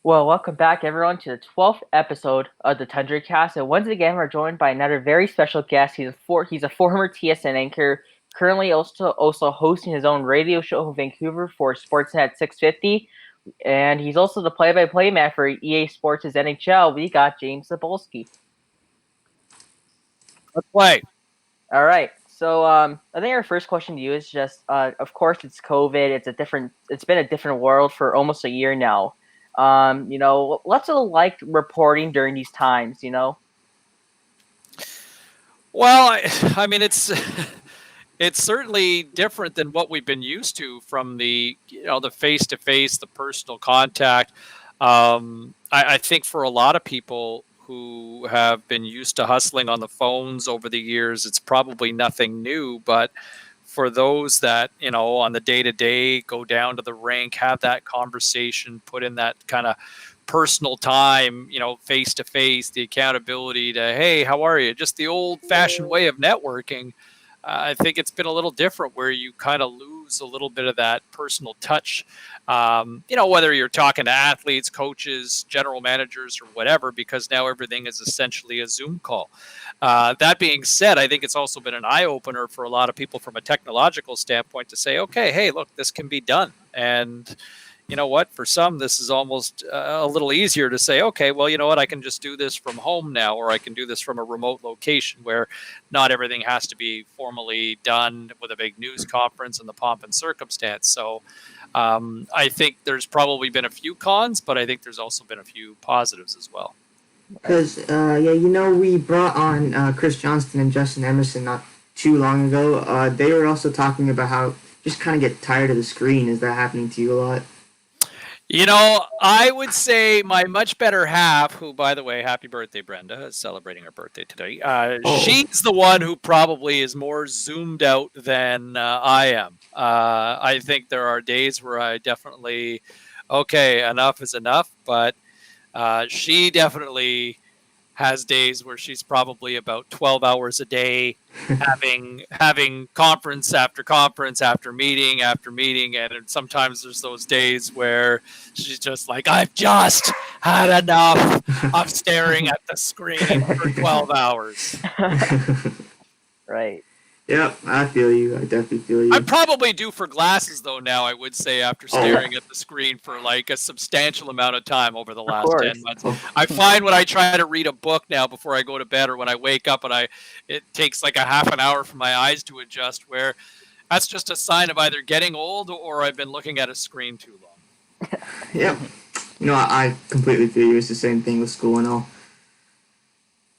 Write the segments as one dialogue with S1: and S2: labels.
S1: Well, welcome back, everyone, to the 12th episode of the Tundra Cast. And once again, we're joined by another very special guest. He's a former TSN anchor, currently also hosting his own radio show in Vancouver for Sportsnet 650. And he's also the play-by-play man for EA Sports' NHL. We got James Cybulski.
S2: Let's play.
S1: All right. So I think our first question to you is just, of course, it's COVID. It's been a different world for almost a year now. What's it like reporting during these times?
S2: Well, I mean, it's it's certainly different than what we've been used to from the face to face, the personal contact. I think for a lot of people who have been used to hustling on the phones over the years, it's probably nothing new. But for those that on the day to day go down to the rink, have that conversation, put in that kind of personal time, face to face, the accountability to, hey, how are you? Just the old fashioned way of networking. I think it's been a little different where you kind of lose a little bit of that personal touch. Whether you're talking to athletes, coaches, general managers, or whatever, because now everything is essentially a Zoom call. That being said, I think it's also been an eye opener for a lot of people from a technological standpoint to say, okay, hey, look, this can be done. And you know what, for some, this is almost a little easier to say, okay, well, you know what, I can just do this from home now, or I can do this from a remote location where not everything has to be formally done with a big news conference and the pomp and circumstance. So I think there's probably been a few cons, but I think there's also been a few positives as well.
S3: Because, we brought on Chris Johnston and Justin Emerson not too long ago. They were also talking about how just kind of get tired of the screen. Is that happening to you a lot?
S2: I would say my much better half, who, by the way, happy birthday, Brenda, is celebrating her birthday today. She's the one who probably is more zoomed out than I am. I think there are days where I definitely, okay, enough is enough, but she definitely has days where she's probably about 12 hours a day having conference after meeting after meeting, and sometimes there's those days where she's just like, I've just had enough of staring at the screen for 12 hours.
S1: Right.
S3: Yeah, I feel you. I definitely feel you.
S2: I'm probably due for glasses, though, now, I would say, after staring at the screen for like a substantial amount of time over the last 10 months. I find when I try to read a book now before I go to bed, or when I wake up and it takes like a half an hour for my eyes to adjust, where that's just a sign of either getting old or I've been looking at a screen too long.
S3: Yep. I completely feel you. It's the same thing with school and all.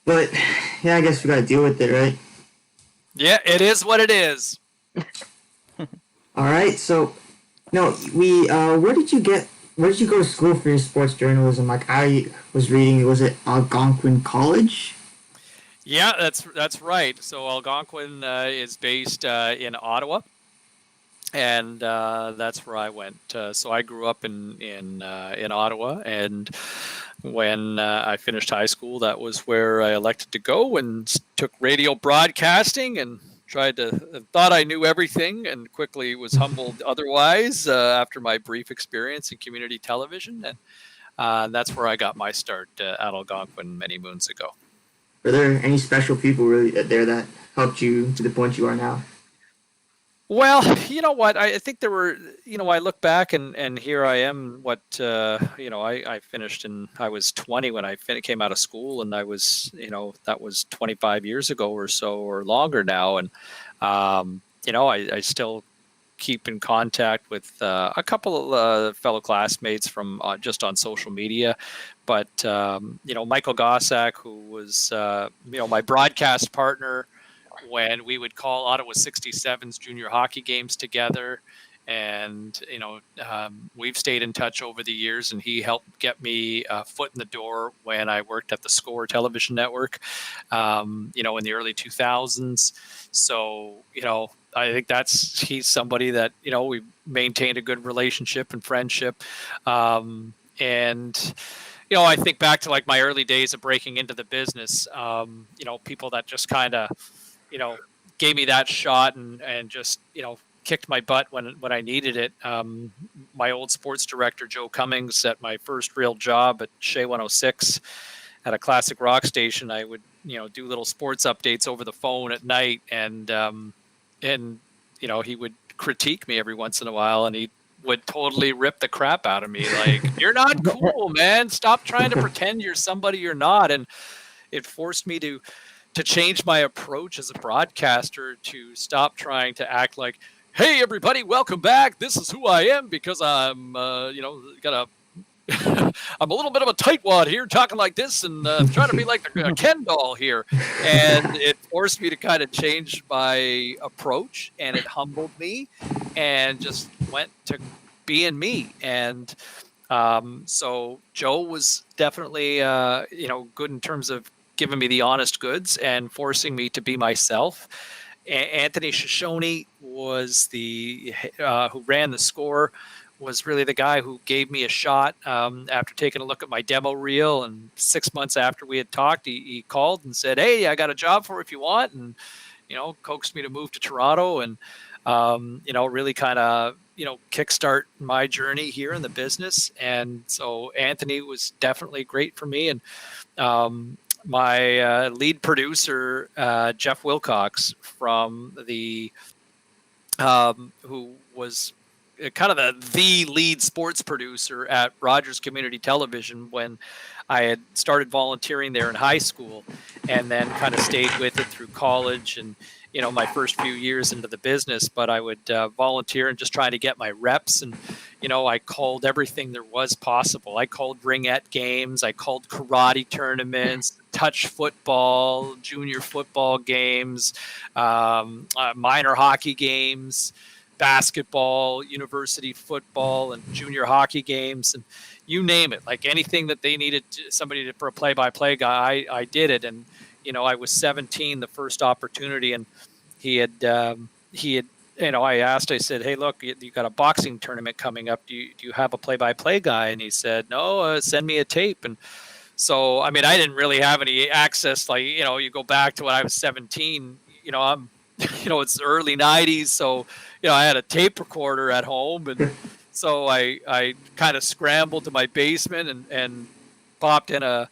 S3: But, yeah, I guess we gotta deal with it, right?
S2: Yeah, it is what it is.
S3: All right, so where did you go to school for your sports journalism? Like, I was reading, was it Algonquin College?
S2: Yeah, that's right. So Algonquin is based in Ottawa, and that's where I went. So I grew up in Ottawa, and when I finished high school, that was where I elected to go and took radio broadcasting, and thought I knew everything, and quickly was humbled otherwise after my brief experience in community television. And that's where I got my start at Algonquin many moons ago.
S3: Were there any special people really there that helped you to the point you are now?
S2: Well, you know what? I think there were, I look back and here I am, I finished I was 20 when I came out of school, and I was, that was 25 years ago or so, or longer now. And, I still keep in contact with a couple of fellow classmates from just on social media. But, Michael Gossack, who was, my broadcast partner when we would call Ottawa 67's junior hockey games together. And, we've stayed in touch over the years, and he helped get me a foot in the door when I worked at the Score television network, in the early 2000s. So, I think he's somebody that, we maintained a good relationship and friendship. And, I think back to like my early days of breaking into the business, people that just kind of, gave me that shot and just, kicked my butt when I needed it. My old sports director, Joe Cummings, at my first real job at Shea 106 at a classic rock station, I would, do little sports updates over the phone at night, and he would critique me every once in a while, and he would totally rip the crap out of me. Like, you're not cool, man. Stop trying to pretend you're somebody you're not. And it forced me to change my approach as a broadcaster, to stop trying to act like, hey, everybody, welcome back. This is who I am because I'm, I'm a little bit of a tightwad here, talking like this and trying to be like a Ken doll here. And it forced me to kind of change my approach, and it humbled me and just went to being me. And so Joe was definitely, good in terms of giving me the honest goods and forcing me to be myself. Anthony Shoshone was the who ran the score, was really the guy who gave me a shot after taking a look at my demo reel. And 6 months after we had talked, he called and said, hey, I got a job for you if you want. And, coaxed me to move to Toronto and, really kind of, kickstart my journey here in the business. And so Anthony was definitely great for me. And my lead producer, Jeff Wilcox, from the who was kind of the lead sports producer at Rogers Community Television when I had started volunteering there in high school, and then kind of stayed with it through college and, my first few years into the business. But I would volunteer and just try to get my reps. And, I called everything there was possible. I called ringette games. I called karate tournaments, touch football, junior football games, minor hockey games, basketball, university football, and junior hockey games, and you name it. Like anything that they needed somebody for a play-by-play guy, I did it. And I was 17 the first opportunity, and he had I said, hey, look, you got a boxing tournament coming up. Do you have a play-by-play guy? And he said, no, send me a tape. And so, I didn't really have any access. Like, you go back to when I was 17, I'm, it's the early 90s. So, I had a tape recorder at home. And so I kind of scrambled to my basement and popped in an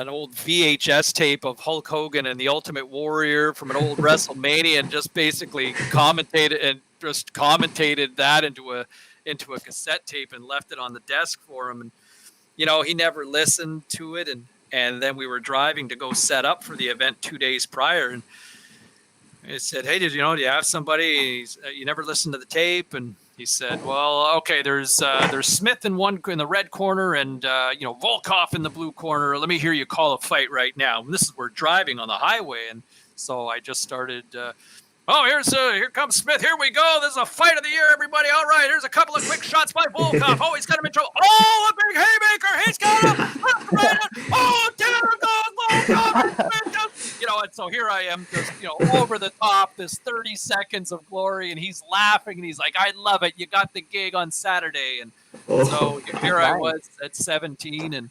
S2: old VHS tape of Hulk Hogan and the Ultimate Warrior from an old WrestleMania, and just basically commentated that into a cassette tape and left it on the desk for him. And, he never listened to it. And then we were driving to go set up for the event 2 days prior. And I said, hey, do you have somebody? You never listened to the tape? And he said, well, okay, there's Smith in the red corner and, Volkov in the blue corner. Let me hear you call a fight right now. And this is, we're driving on the highway. And so I just started, here comes Smith. Here we go. This is a fight of the year, everybody. All right, here's a couple of quick shots by Volkov. Oh, he's got him in trouble. Oh, a big haymaker. He's got him. Oh, down goes Volkov. And so here I am, just, over the top, this 30 seconds of glory, and he's laughing, and he's like, I love it. You got the gig on Saturday. And so here I was at 17 and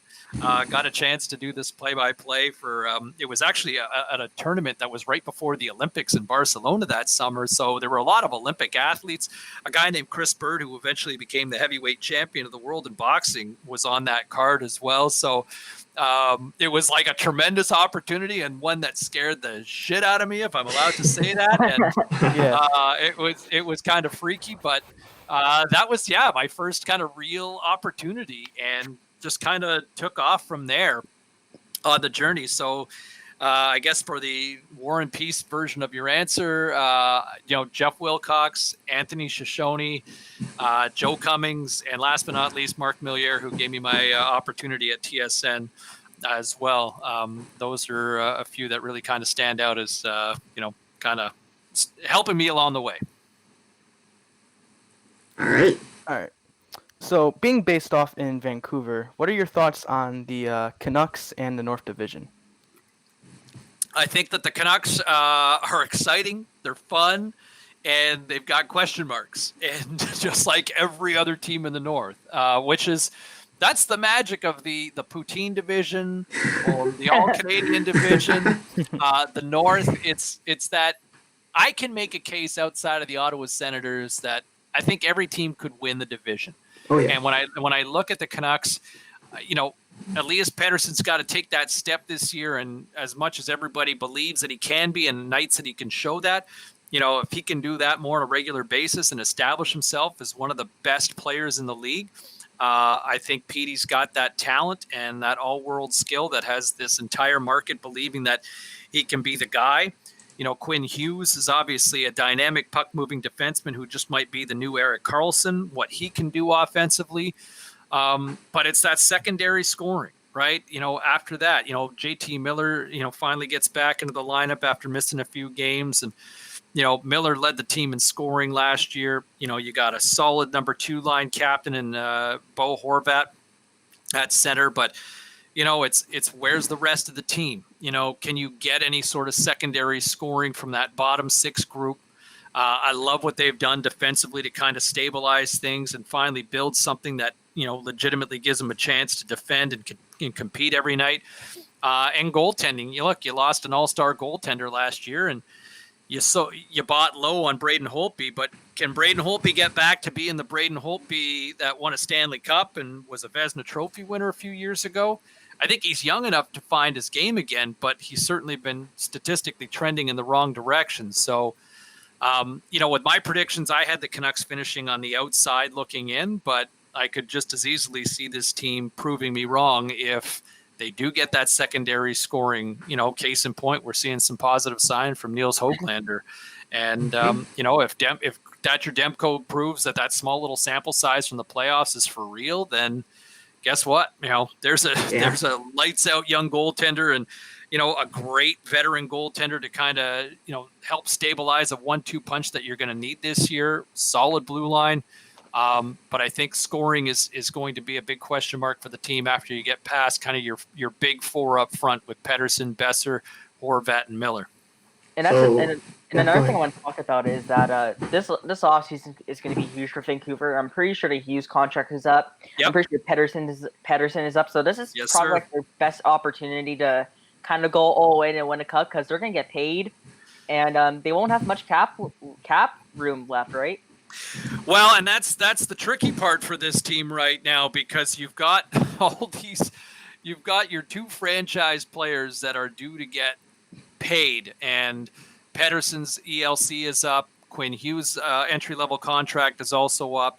S2: got a chance to do this play-by-play for, it was actually at a tournament that was right before the Olympics in Barcelona that summer. So there were a lot of Olympic athletes. A guy named Chris Bird, who eventually became the heavyweight champion of the world in boxing, was on that card as well. So it was like a tremendous opportunity, and one that scared the shit out of me, if I'm allowed to say that. And it was kind of freaky, but that was, my first kind of real opportunity, and just kind of took off from there on the journey. So I guess for the War and Peace version of your answer, Jeff Wilcox, Anthony Shoshone, Joe Cummings, and last but not least, Mark Milliere, who gave me my opportunity at TSN as well. Those are a few that really kind of stand out as, kind of helping me along the way.
S3: All right.
S4: So, being based off in Vancouver, what are your thoughts on the Canucks and the North Division?
S2: I think that the Canucks are exciting. They're fun, and they've got question marks. And just like every other team in the North, that's the magic of the Poutine division or the All Canadian division. The North, it's that I can make a case outside of the Ottawa Senators that I think every team could win the division.
S3: Oh yeah.
S2: And when I look at the Canucks, Elias Pettersson's got to take that step this year. And as much as everybody believes that he can be, and nights that he can show that, if he can do that more on a regular basis and establish himself as one of the best players in the league, I think Petey's got that talent and that all-world skill that has this entire market believing that he can be the guy. Quinn Hughes is obviously a dynamic puck-moving defenseman who just might be the new Erik Karlsson, what he can do offensively. But it's that secondary scoring, right? After that, JT Miller, finally gets back into the lineup after missing a few games. And, Miller led the team in scoring last year. You got a solid number 2 line captain in Bo Horvat at center, but it's where's the rest of the team? Can you get any sort of secondary scoring from that bottom 6 group? I love what they've done defensively to kind of stabilize things and finally build something that, legitimately gives them a chance to defend and compete every night. And goaltending, you lost an all-star goaltender last year, and you bought low on Braden Holtby, but can Braden Holtby get back to being the Braden Holtby that won a Stanley Cup and was a Vezina Trophy winner a few years ago? I think he's young enough to find his game again, but he's certainly been statistically trending in the wrong direction. So, with my predictions, I had the Canucks finishing on the outside looking in, but I could just as easily see this team proving me wrong if they do get that secondary scoring. Case in point, we're seeing some positive sign from Niels Höglander. And, if Thatcher Demko proves that small little sample size from the playoffs is for real, then guess what? There's a lights out young goaltender and, a great veteran goaltender to kind of, help stabilize a 1-2 punch that you're going to need this year. Solid blue line. But I think scoring is going to be a big question mark for the team after you get past kind of your big 4 up front with Pettersson, Besser, Horvat, and Miller.
S1: And that's and another thing I want to talk about is that this offseason is going to be huge for Vancouver. I'm pretty sure the Hughes contract is up. Yep. I'm pretty sure Pettersson is up. So this is probably like their best opportunity to kind of go all in and win a cup because they're going to get paid, and they won't have much cap room left, right?
S2: Well, and that's the tricky part for this team right now because you've got you've got your 2 franchise players that are due to get paid, and Pettersson's ELC is up. Quinn Hughes' entry-level contract is also up.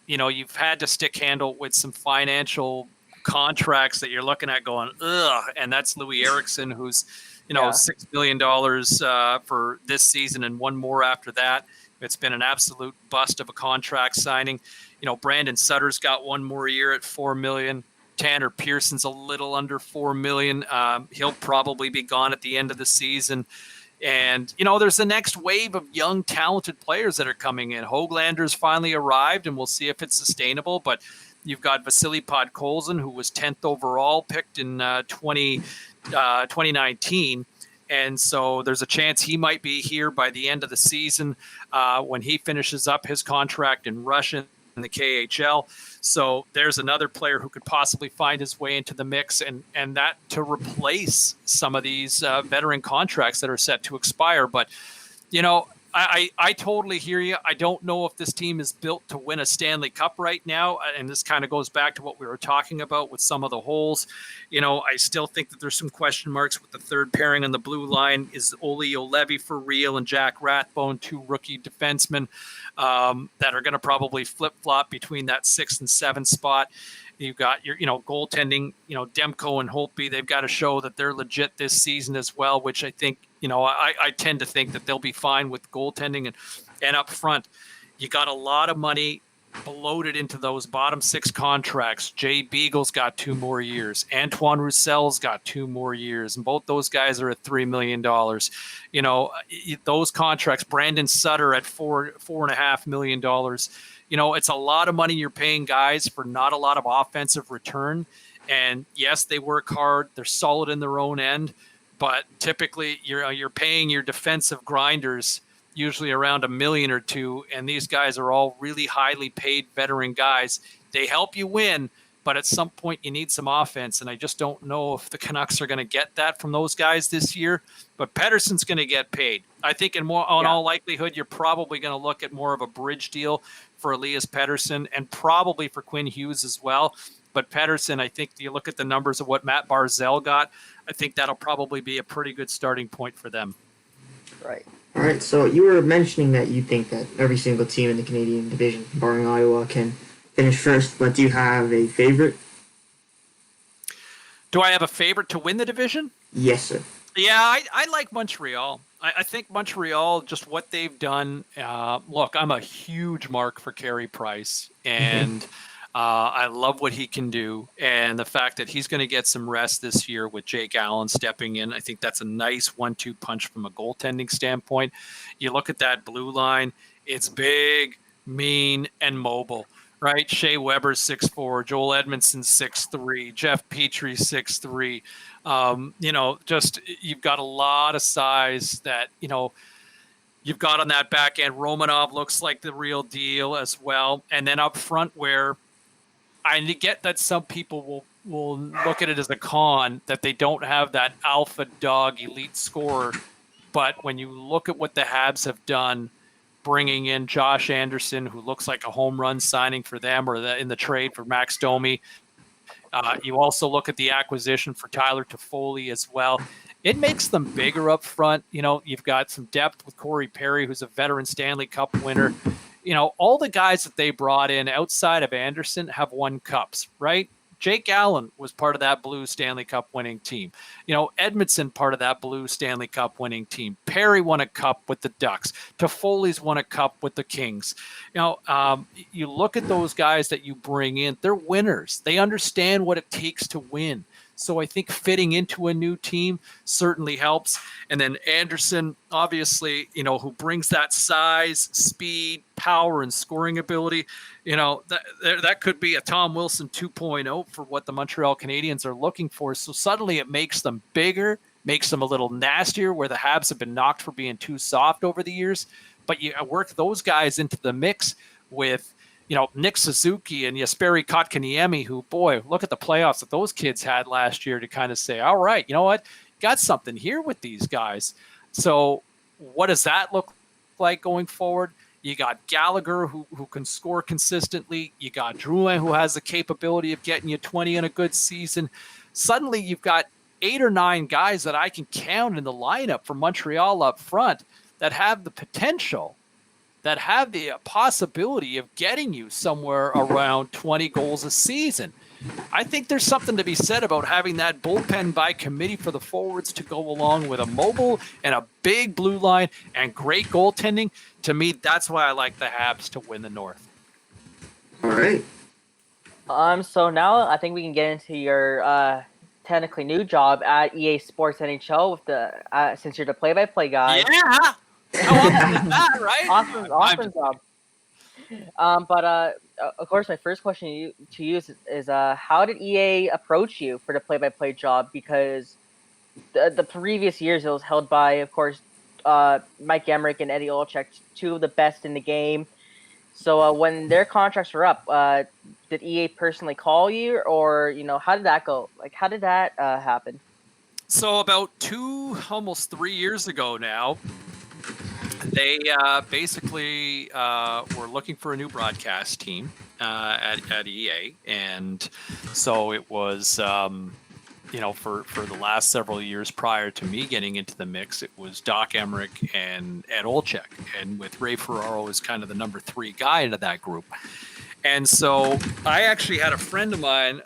S2: You've had to stick handle with some financial contracts that you're looking at going, ugh, and that's Louis Eriksson, who's, $6 million for this season and one more after that. It's been an absolute bust of a contract signing. Brandon Sutter's got one more year at $4 million. Tanner Pearson's a little under $4 million. He'll probably be gone at the end of the season. And, there's the next wave of young, talented players that are coming in. Höglander's finally arrived, and we'll see if it's sustainable. But you've got Vasily Podkolzin, who was 10th overall, picked in 2019. And so there's a chance he might be here by the end of the season when he finishes up his contract in Russia in the KHL. So there's another player who could possibly find his way into the mix and that to replace some of these veteran contracts that are set to expire. But, I totally hear you. I don't know if this team is built to win a Stanley Cup right now. And this kind of goes back to what we were talking about with some of the holes. I still think that there's some question marks with the third pairing on the blue line. Is Olli Juolevi for real and Jack Rathbone, 2 rookie defensemen that are going to probably flip-flop between that 6th and 7th spot. You've got your, goaltending, Demko and Holtby. They've got to show that they're legit this season as well, which I think, I tend to think that they'll be fine with goaltending and up front. You got a lot of money bloated into those bottom 6 contracts. Jay Beagle's got 2 more years. Antoine Roussel's got 2 more years. And both those guys are at $3 million. Those contracts, Brandon Sutter at $4.5 million. It's a lot of money you're paying guys for not a lot of offensive return. And yes, they work hard. They're solid in their own end. But typically, you're paying your defensive grinders usually around $1 million or $2 million, and these guys are all really highly paid veteran guys. They help you win, but at some point you need some offense, and I just don't know if the Canucks are going to get that from those guys this year. But Pettersson's going to get paid. I think in all likelihood, you're probably going to look at more of a bridge deal for Elias Pettersson and probably for Quinn Hughes as well. But Pettersson, I think you look at the numbers of what Matt Barzal got, I think that'll probably be a pretty good starting point for them.
S1: Right.
S3: All right, so you were mentioning that you think that every single team in the Canadian division, barring Iowa, can finish first, but do you have a favorite?
S2: Do I have a favorite to win the division?
S3: Yes, sir.
S2: Yeah, I like Montreal. I think Montreal, just what they've done. Look, I'm a huge mark for Carey Price, and I love what he can do. And the fact that he's going to get some rest this year with Jake Allen stepping in, I think that's a nice 1-2 punch from a goaltending standpoint. You look at that blue line, it's big, mean, and mobile. Right, Shea Weber's 6'4", Joel Edmondson's 6'3", Jeff Petrie 6'3". Just you've got a lot of size that you've got on that back end. Romanov looks like the real deal as well, and then up front, where I get that some people will look at it as a con that they don't have that alpha dog elite scorer, but when you look at what the Habs have done, bringing in Josh Anderson, who looks like a home run signing for them, or in the trade for Max Domi. You also look at the acquisition for Tyler Toffoli as well. It makes them bigger up front. You've got some depth with Corey Perry, who's a veteran Stanley Cup winner. All the guys that they brought in outside of Anderson have won cups, right? Jake Allen was part of that blue Stanley Cup winning team. Edmondson, part of that blue Stanley Cup winning team. Perry won a cup with the Ducks. Toffoli's won a cup with the Kings. You look at those guys that you bring in, they're winners. They understand what it takes to win. So I think fitting into a new team certainly helps. And then Anderson, obviously, who brings that size, speed, power, and scoring ability. That could be a Tom Wilson 2.0 for what the Montreal Canadiens are looking for. So suddenly it makes them bigger, makes them a little nastier, where the Habs have been knocked for being too soft over the years. But you work those guys into the mix with Nick Suzuki and Jesperi Kotkaniemi, who, boy, look at the playoffs that those kids had last year to kind of say, all right, you know what, got something here with these guys. So what does that look like going forward? You got Gallagher, who can score consistently. You got Drouin, who has the capability of getting you 20 in a good season. Suddenly you've got 8 or 9 guys that I can count in the lineup for Montreal up front that have the potential, that have the possibility of getting you somewhere around 20 goals a season. I think there's something to be said about having that bullpen by committee for the forwards to go along with a mobile and a big blue line and great goaltending. To me, that's why I like the Habs to win the North.
S3: All right.
S1: So now I think we can get into your technically new job at EA Sports NHL with the since you're the play-by-play guy.
S2: Yeah. How often is that, right?
S1: Awesome job. But of course, my first question to you is how did EA approach you for the play-by-play job? Because the previous years it was held by, of course, Mike Emmerich and Eddie Olczyk, two of the best in the game. So when their contracts were up, did EA personally call you, or how did that go? Like, how did that happen?
S2: So about almost 3 years ago now, they basically were looking for a new broadcast team at EA, and so it was for the last several years prior to me getting into the mix, it was Doc Emmerich and Ed Olczyk, and with Ray Ferraro as kind of the number 3 guy into that group. And so I actually had a friend of mine,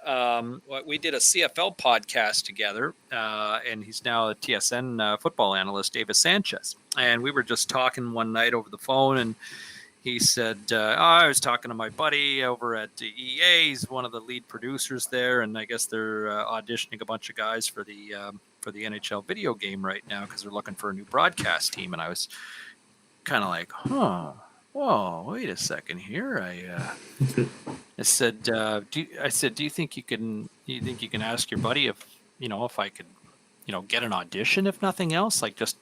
S2: we did a CFL podcast together, and he's now a TSN football analyst, Davis Sanchez. And we were just talking one night over the phone, and he said, I was talking to my buddy over at the EA. He's one of the lead producers there, and I guess they're auditioning a bunch of guys for the NHL video game right now because they're looking for a new broadcast team. And I was kind of like, whoa, wait a second here. I said, do you think you can ask your buddy if I could, get an audition, if nothing else, like just,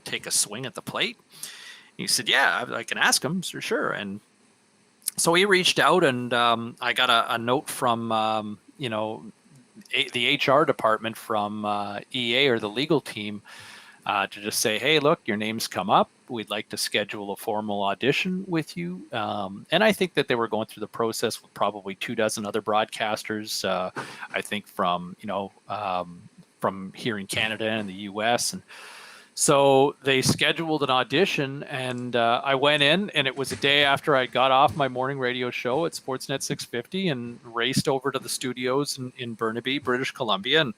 S2: take a swing at the plate? He said, yeah, I can ask him for sure. And so he reached out, and I got a note from the HR department from EA or the legal team to just say, hey, look, your name's come up. We'd like to schedule a formal audition with you. And I think that they were going through the process with probably 24 other broadcasters, I think from here in Canada and the US. And so they scheduled an audition, and I went in, and it was a day after I got off my morning radio show at Sportsnet 650 and raced over to the studios in Burnaby, British Columbia.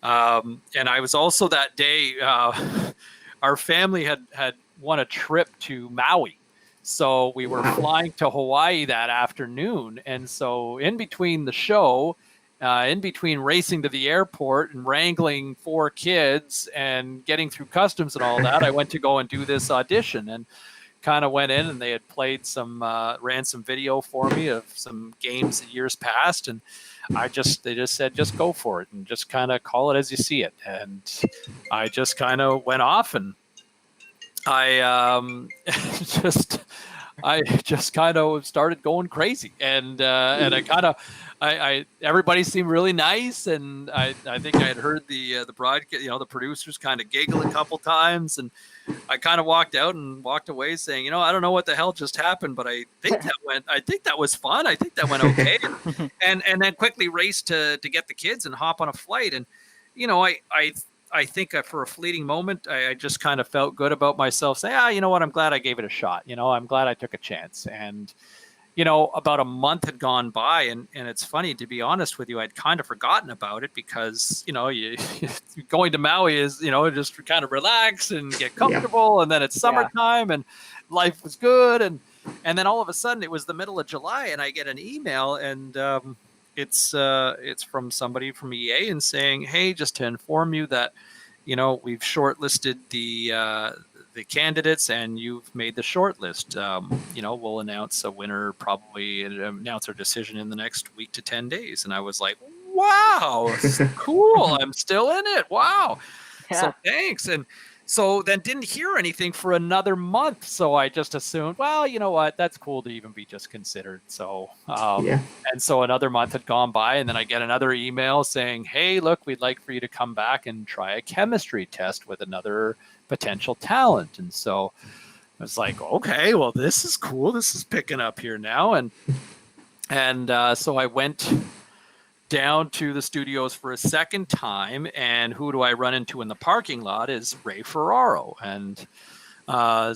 S2: And I was also that day, our family had won a trip to Maui. So we were flying to Hawaii that afternoon. And so in between the show, in between racing to the airport and wrangling 4 kids and getting through customs and all that, I went to go and do this audition, and kind of went in, and they had played ran some video for me of some games in years past. And they just said, just go for it and just kind of call it as you see it. And I just kind of went off, and I just kind of started going crazy, and everybody seemed really nice, and I think I had heard the broadcast, the producers kind of giggle a couple times, and I kind of walked away saying, I don't know what the hell just happened, but I think that was fun. I think that went okay, and then quickly raced to get the kids and hop on a flight, and I think for a fleeting moment, I just kind of felt good about myself, saying, you know what, I'm glad I gave it a shot. I'm glad I took a chance. And, about a month had gone by, and it's funny, to be honest with you, I'd kind of forgotten about it because, going to Maui is, just kind of relax and get comfortable. And then it's summertime and life was good. And then all of a sudden it was the middle of July, and I get an email, and it's from somebody from EA and saying, hey, just to inform you that, we've shortlisted the candidates and you've made the short list. We'll announce a winner, probably announce our decision in the next week to 10 days. And I was like, wow, cool. I'm still in it. Wow. Yeah. So thanks. And so then didn't hear anything for another month. So I just assumed, well, you know what, that's cool to even be just considered. So, and so another month had gone by, and then I get another email saying, hey, look, we'd like for you to come back and try a chemistry test with another potential talent. And so I was like, okay, well, this is cool. This is picking up here now. And so I went down to the studios for a second time, and who do I run into in the parking lot is Ray Ferraro. And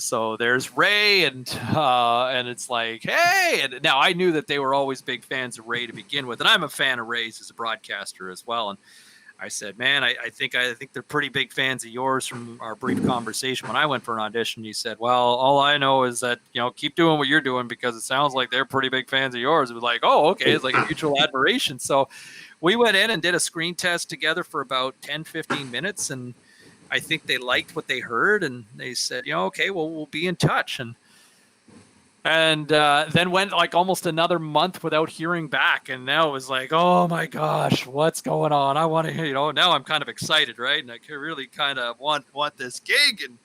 S2: so there's Ray, and it's like, hey, and now I knew that they were always big fans of Ray to begin with, and I'm a fan of Ray's as a broadcaster as well. And I said, man, I think they're pretty big fans of yours from our brief conversation when I went for an audition. He said, well, all I know is that, keep doing what you're doing because it sounds like they're pretty big fans of yours. It was like, oh, okay. It's like a mutual admiration. So we went in and did a screen test together for about 10, 15 minutes. And I think they liked what they heard. And they said, okay, well, we'll be in touch. And then went like almost another month without hearing back. And now it was like, oh my gosh, what's going on? I want to hear, now I'm kind of excited, right? And I really kind of want this gig, and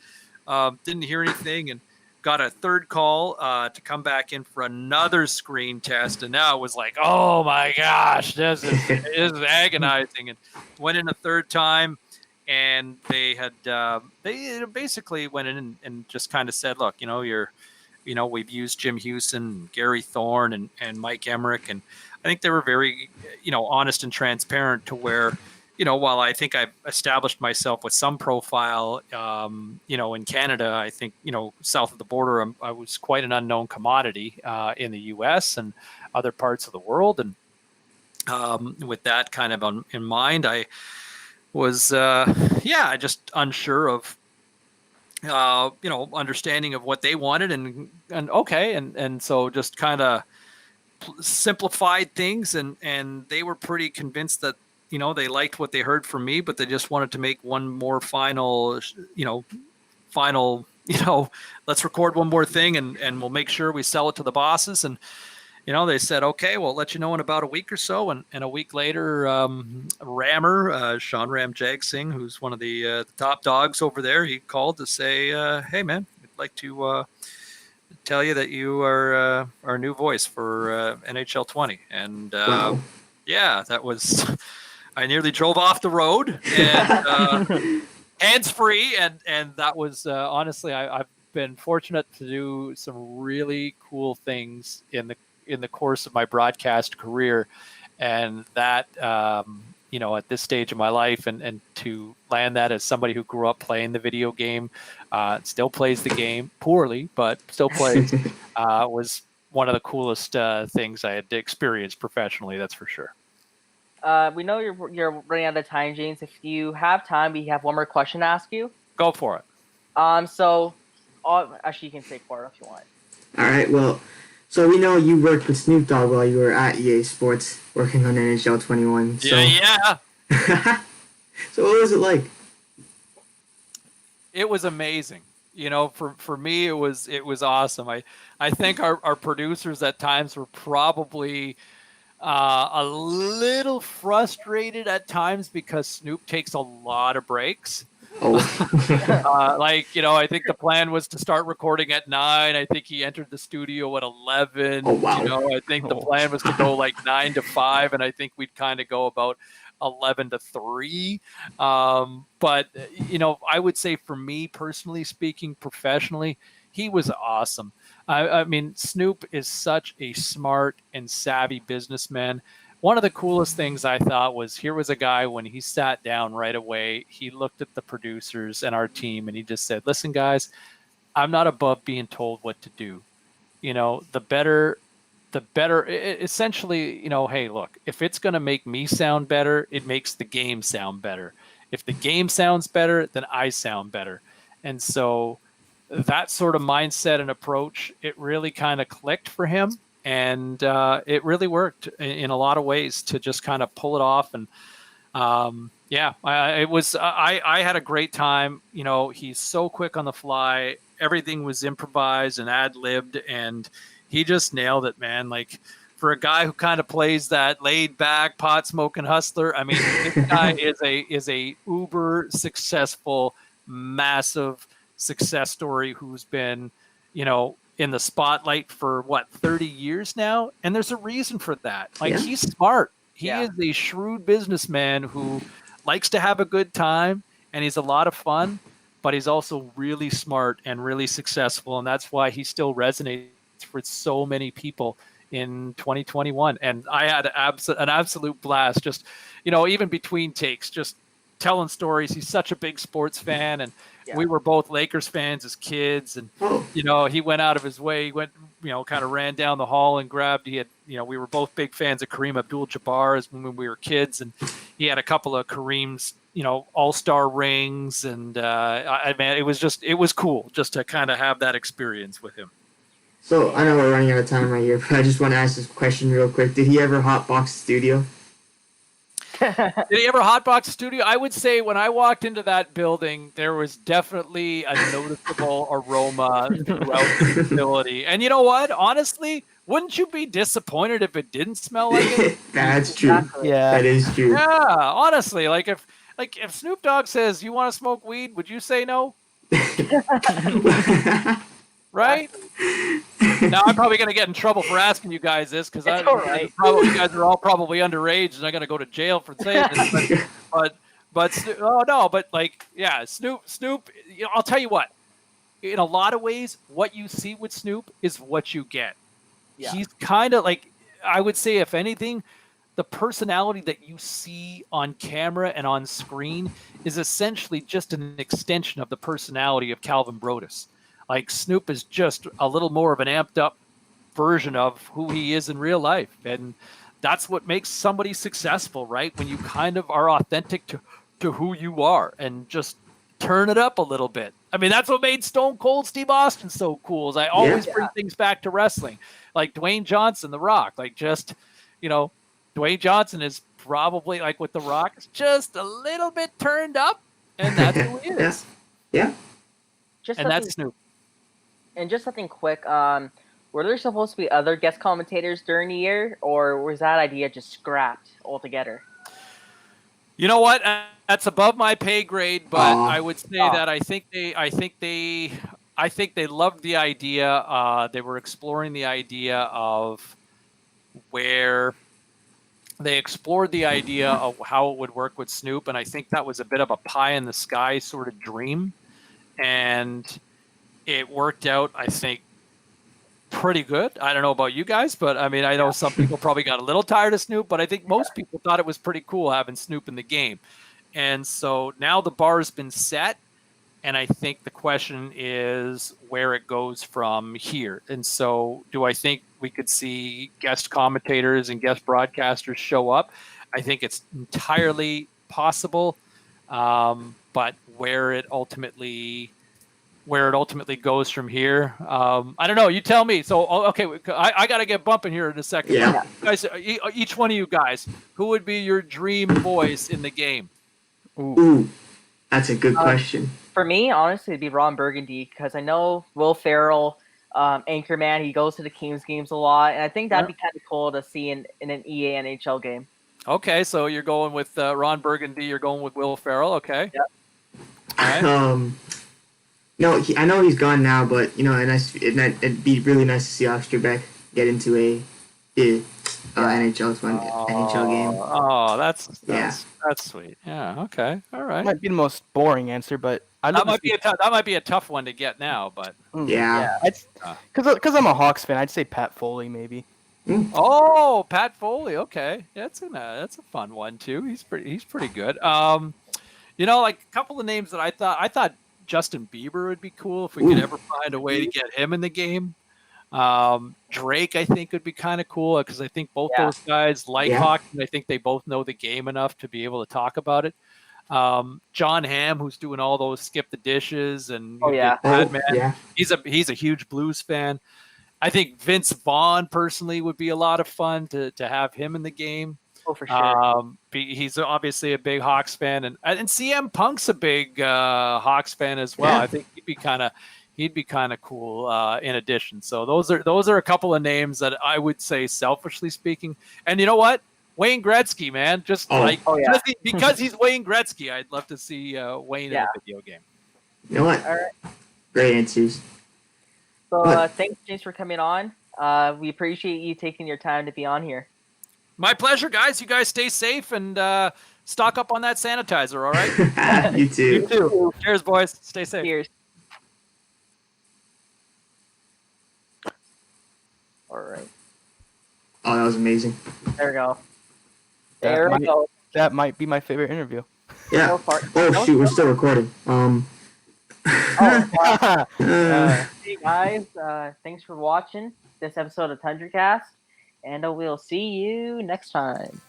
S2: didn't hear anything, and got a third call to come back in for another screen test. And now it was like, oh my gosh, this is agonizing. And went in a third time, and they basically went in and just kind of said, look, we've used Jim Houston, Gary Thorne, and Mike Emmerich. And I think they were very, honest and transparent to where, while I think I've established myself with some profile, in Canada, I think, south of the border, I was quite an unknown commodity in the U.S. and other parts of the world. And with that kind of in mind, I was, just unsure of, understanding of what they wanted, and so just kind of simplified things, and they were pretty convinced that they liked what they heard from me, but they just wanted to make one more final let's record one more thing, and we'll make sure we sell it to the bosses. And they said, okay, we'll let you know in about a week or so. And a week later, Rammer, Sean Ram Jag Singh, who's one of the top dogs over there, he called to say, hey, man, we'd like to tell you that you are our new voice for NHL 20. And
S3: wow.
S2: Yeah, that was. I nearly drove off the road and hands free, and that was honestly, I've been fortunate to do some really cool things in the course of my broadcast career, and that at this stage of my life, and to land that as somebody who grew up playing the video game, still plays the game poorly, but still plays, was one of the coolest things I had experienced professionally. That's for sure.
S1: We know you're running out of time, James. If you have time, we have one more question to ask you.
S2: Go for it.
S1: Actually, you can say quarter if you want.
S3: All right. Well, so we know you worked with Snoop Dogg while you were at EA Sports, working on NHL 21. So,
S2: Yeah.
S3: so what was it like?
S2: It was amazing. For me, it was awesome. I think our producers at times were probably a little frustrated at times because Snoop takes a lot of breaks.
S3: Oh.
S2: I think the plan was to start recording at 9. I think he entered the studio at 11.
S3: Oh, wow.
S2: I think the plan was to go like 9 to 5, and I think we'd kind of go about 11 to 3. But I would say, for me personally speaking, professionally, he was awesome. I mean, Snoop is such a smart and savvy businessman. One of the coolest things I thought was, here was a guy, when he sat down right away, he looked at the producers and our team and he just said, listen, guys, I'm not above being told what to do. The better, essentially, hey, look, if it's going to make me sound better, it makes the game sound better. If the game sounds better, then I sound better. And so that sort of mindset and approach, it really kind of clicked for him. And it really worked in a lot of ways to just kind of pull it off. And I had a great time. He's so quick on the fly. Everything was improvised and ad-libbed, and he just nailed it, man. Like, for a guy who kind of plays that laid-back, pot-smoking hustler, I mean, this guy is a uber successful, massive success story who's been, in the spotlight for 30 years now. And there's a reason for that. He's smart. He is a shrewd businessman who likes to have a good time, and he's a lot of fun, but he's also really smart and really successful. And that's why he still resonates with so many people in 2021. And I had an absolute blast, just, even between takes, just telling stories. He's such a big sports fan, and we were both Lakers fans as kids, and he went out of his way. He went, kind of ran down the hall and grabbed. We were both big fans of Kareem Abdul-Jabbar when we were kids, and he had a couple of Kareem's, all-star rings, and it was cool just to kind of have that experience with him.
S3: So I know we're running out of time right here, but I just want to ask this question real quick. Did he ever hotbox the studio?
S2: Did he ever hotbox the studio? I would say when I walked into that building, there was definitely a noticeable aroma throughout the facility. And you know what? Honestly, wouldn't you be disappointed if it didn't smell like it?
S3: That's true.
S1: Exactly.
S4: Yeah.
S3: That is true.
S2: Yeah, honestly, if Snoop Dogg says, you want to smoke weed, would you say no? Right? Now I'm probably going to get in trouble for asking you guys this, because you guys are all probably underage, and I'm going to go to jail for saying this. But Snoop. I'll tell you what. In a lot of ways, what you see with Snoop is what you get. Yeah. He's kind of I would say, if anything, the personality that you see on camera and on screen is essentially just an extension of the personality of Calvin Brodus. Snoop is just a little more of an amped up version of who he is in real life. And that's what makes somebody successful, right? When you kind of are authentic to who you are and just turn it up a little bit. I mean, that's what made Stone Cold Steve Austin so cool, is I always bring things back to wrestling. Like Dwayne Johnson, The Rock, Dwayne Johnson is probably, with The Rock, just a little bit turned up, and that's who he is.
S3: Yeah.
S2: That's Snoop.
S1: And just something quick, were there supposed to be other guest commentators during the year, or was that idea just scrapped altogether?
S2: You know what? That's above my pay grade, but I would say that I think they loved the idea. They were exploring the idea of where they explored the idea of how it would work with Snoop, and I think that was a bit of a pie in the sky sort of dream, and it worked out, I think, pretty good. I don't know about you guys, but I mean, I know some people probably got a little tired of Snoop, but I think most people thought it was pretty cool having Snoop in the game. And so now the bar has been set, and I think the question is where it goes from here. And so, do I think we could see guest commentators and guest broadcasters show up? I think it's entirely possible, but where it ultimately goes from here, I don't know. You tell me. So, okay, I got to get bumping here in a second.
S3: Yeah.
S2: Guys, each one of you guys, who would be your dream voice in the game?
S3: Ooh, that's a good question.
S1: For me, honestly, it'd be Ron Burgundy because I know Will Ferrell, Anchorman. He goes to the Kings games a lot, and I think that'd be kind of cool to see in an EA NHL game.
S2: Okay, so you're going with Ron Burgundy. You're going with Will Ferrell. Okay.
S1: Yep.
S2: All right.
S3: No, I know he's gone now, but it'd be really nice to see Osterbeck get into a NHL game.
S2: Oh, that's sweet. Yeah. Okay. All right.
S4: Might be the most boring answer, but
S2: that might be a tough one to get now, but
S3: yeah.
S4: Because I'm a Hawks fan, I'd say Pat Foley maybe.
S2: Oh, Pat Foley. Okay, that's a fun one too. He's pretty good. Like a couple of names that I thought Justin Bieber would be cool if we could ever find a way to get him in the game. Drake, I think, would be kind of cool because I think both those guys like hockey, and I think they both know the game enough to be able to talk about it. John Hamm, who's doing all those skip the dishes and Madman. He's a huge blues fan. I think Vince Vaughn personally would be a lot of fun to have him in the game.
S1: Oh, for sure.
S2: He's obviously a big Hawks fan, and CM Punk's a big Hawks fan as well.
S3: Yeah.
S2: I think he'd be kind of cool in addition. So those are a couple of names that I would say, selfishly speaking. And you know what? Wayne Gretzky, man, just because he's Wayne Gretzky, I'd love to see Wayne in a video game.
S3: You know what?
S1: All right.
S3: Great answers.
S1: So thanks, James, for coming on. We appreciate you taking your time to be on here.
S2: My pleasure, guys. You guys stay safe and stock up on that sanitizer, all right?
S3: You too.
S4: You too.
S2: Cheers, boys. Stay safe.
S1: Cheers. All right.
S3: Oh, that was amazing.
S1: There we go. There we go.
S4: That might be my favorite interview.
S3: Yeah.
S1: So far.
S3: Oh shoot, we're still recording.
S1: Hey guys, thanks for watching this episode of Tundra Cast, and we'll see you next time.